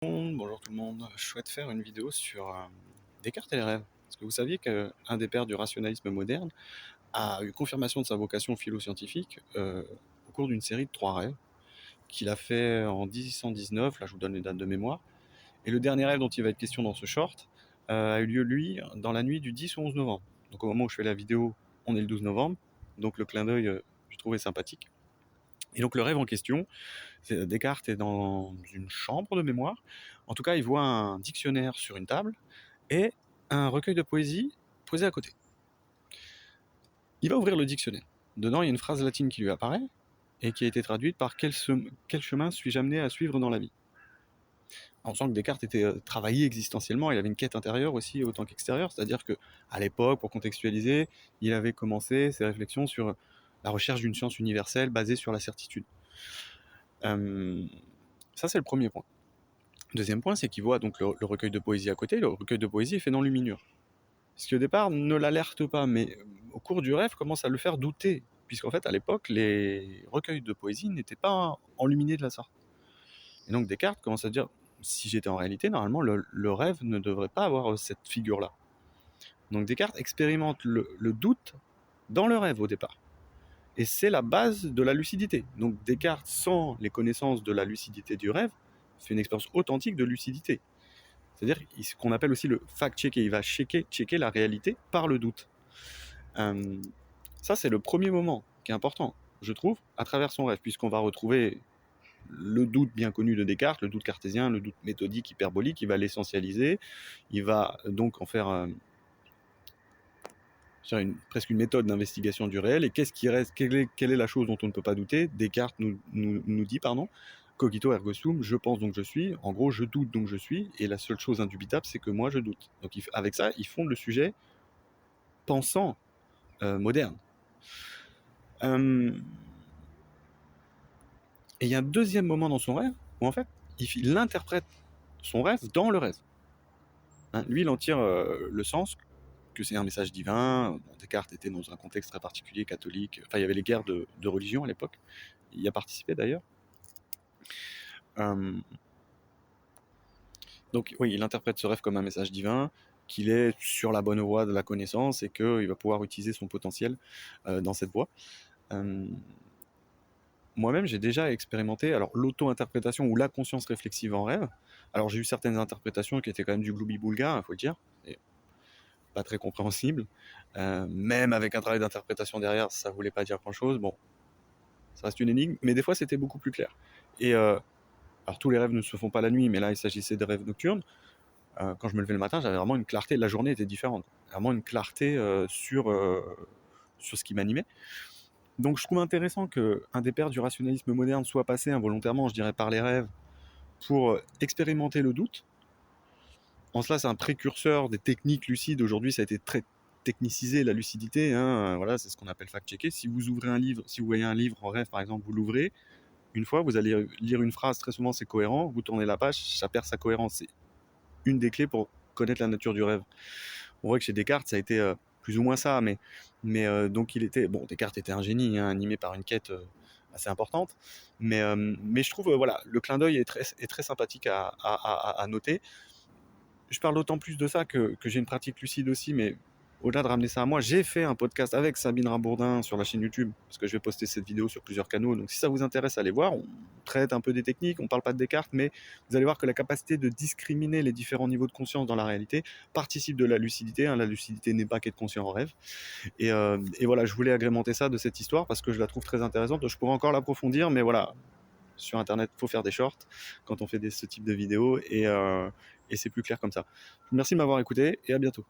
Bonjour tout le monde, je souhaite faire une vidéo sur Descartes et les rêves. Est-ce que vous saviez qu'un des pères du rationalisme moderne a eu confirmation de sa vocation philo-scientifique au cours d'une série de 3 rêves qu'il a fait en 1819, là je vous donne les dates de mémoire, et le dernier rêve dont il va être question dans ce short a eu lieu lui dans la nuit du 10 au 11 novembre. Donc au moment où je fais la vidéo, on est le 12 novembre, donc le clin d'œil je trouvais sympathique. Et donc le rêve en question, Descartes est dans une chambre de mémoire. En tout cas, il voit un dictionnaire sur une table et un recueil de poésie posé à côté. Il va ouvrir le dictionnaire. Dedans, il y a une phrase latine qui lui apparaît et qui a été traduite par quel chemin suis-je amené à suivre dans la vie. On sent que Descartes était travaillé existentiellement, il avait une quête intérieure aussi autant qu'extérieure, c'est-à-dire que à l'époque, pour contextualiser, il avait commencé ses réflexions sur la recherche d'une science universelle basée sur la certitude. Ça, c'est le premier point. Deuxième point, c'est qu'il voit donc le recueil de poésie à côté. Le recueil de poésie est fait dans l'enluminure. Ce qui au départ ne l'alerte pas, mais au cours du rêve commence à le faire douter, puisqu'en fait à l'époque les recueils de poésie n'étaient pas enluminés de la sorte. Et donc Descartes commence à dire, si j'étais en réalité, normalement le rêve ne devrait pas avoir cette figure-là. Donc Descartes expérimente le doute dans le rêve au départ. Et c'est la base de la lucidité. Donc Descartes, sans les connaissances de la lucidité du rêve, fait une expérience authentique de lucidité. C'est-à-dire ce qu'on appelle aussi le fact-checker. Il va checker la réalité par le doute. Ça, c'est le premier moment qui est important, je trouve, à travers son rêve, puisqu'on va retrouver le doute bien connu de Descartes, le doute cartésien, le doute méthodique, hyperbolique. Il va l'essentialiser. Il va donc en faire presque une méthode d'investigation du réel. Et qu'est-ce qui reste, quelle est la chose dont on ne peut pas douter? Descartes nous dit, cogito ergo sum, je pense donc je suis. En gros, je doute donc je suis. Et la seule chose indubitable, c'est que moi, je doute. Donc avec ça, ils fondent le sujet pensant moderne. Et il y a un deuxième moment dans son rêve où en fait, il interprète son rêve dans le rêve. Lui, il en tire le sens que c'est un message divin. Descartes était dans un contexte très particulier, catholique. Enfin, il y avait les guerres de religion à l'époque. Il y a participé d'ailleurs. Donc oui, il interprète ce rêve comme un message divin, qu'il est sur la bonne voie de la connaissance et qu'il va pouvoir utiliser son potentiel dans cette voie. Moi-même, j'ai déjà expérimenté l'auto-interprétation ou la conscience réflexive en rêve. Alors j'ai eu certaines interprétations qui étaient quand même du gloubi-boulga, il faut le dire, et pas très compréhensible. Même avec un travail d'interprétation derrière, ça voulait pas dire grand-chose. Bon, ça reste une énigme, mais des fois c'était beaucoup plus clair. Et alors tous les rêves ne se font pas la nuit, mais là il s'agissait de rêves nocturnes. Quand je me levais le matin, j'avais vraiment une clarté, la journée était différente. Vraiment une clarté sur ce qui m'animait. Donc je trouve intéressant qu'un des pères du rationalisme moderne soit passé involontairement, je dirais, par les rêves pour expérimenter le doute. En cela, c'est un précurseur des techniques lucides. Aujourd'hui, ça a été très technicisé, la lucidité. Voilà, c'est ce qu'on appelle fact-checker. Si vous ouvrez un livre, si vous voyez un livre en rêve, par exemple, vous l'ouvrez, une fois, vous allez lire une phrase, très souvent c'est cohérent, vous tournez la page, ça perd sa cohérence. C'est une des clés pour connaître la nature du rêve. On voit que chez Descartes, ça a été plus ou moins ça, mais donc Descartes était un génie, animé par une quête assez importante, mais je trouve, voilà, le clin d'œil est très sympathique à noter. Je parle d'autant plus de ça que j'ai une pratique lucide aussi, mais au-delà de ramener ça à moi, j'ai fait un podcast avec Sabine Rambourdin sur la chaîne YouTube, parce que je vais poster cette vidéo sur plusieurs canaux, donc si ça vous intéresse, allez voir. On traite un peu des techniques, on parle pas de Descartes, mais vous allez voir que la capacité de discriminer les différents niveaux de conscience dans la réalité participe de la lucidité. La lucidité n'est pas qu'être conscient en rêve. Et voilà, je voulais agrémenter ça de cette histoire, parce que je la trouve très intéressante. Je pourrais encore l'approfondir, mais voilà, sur internet, il faut faire des shorts quand on fait ce type de vidéos, et c'est plus clair comme ça. Merci de m'avoir écouté et à bientôt.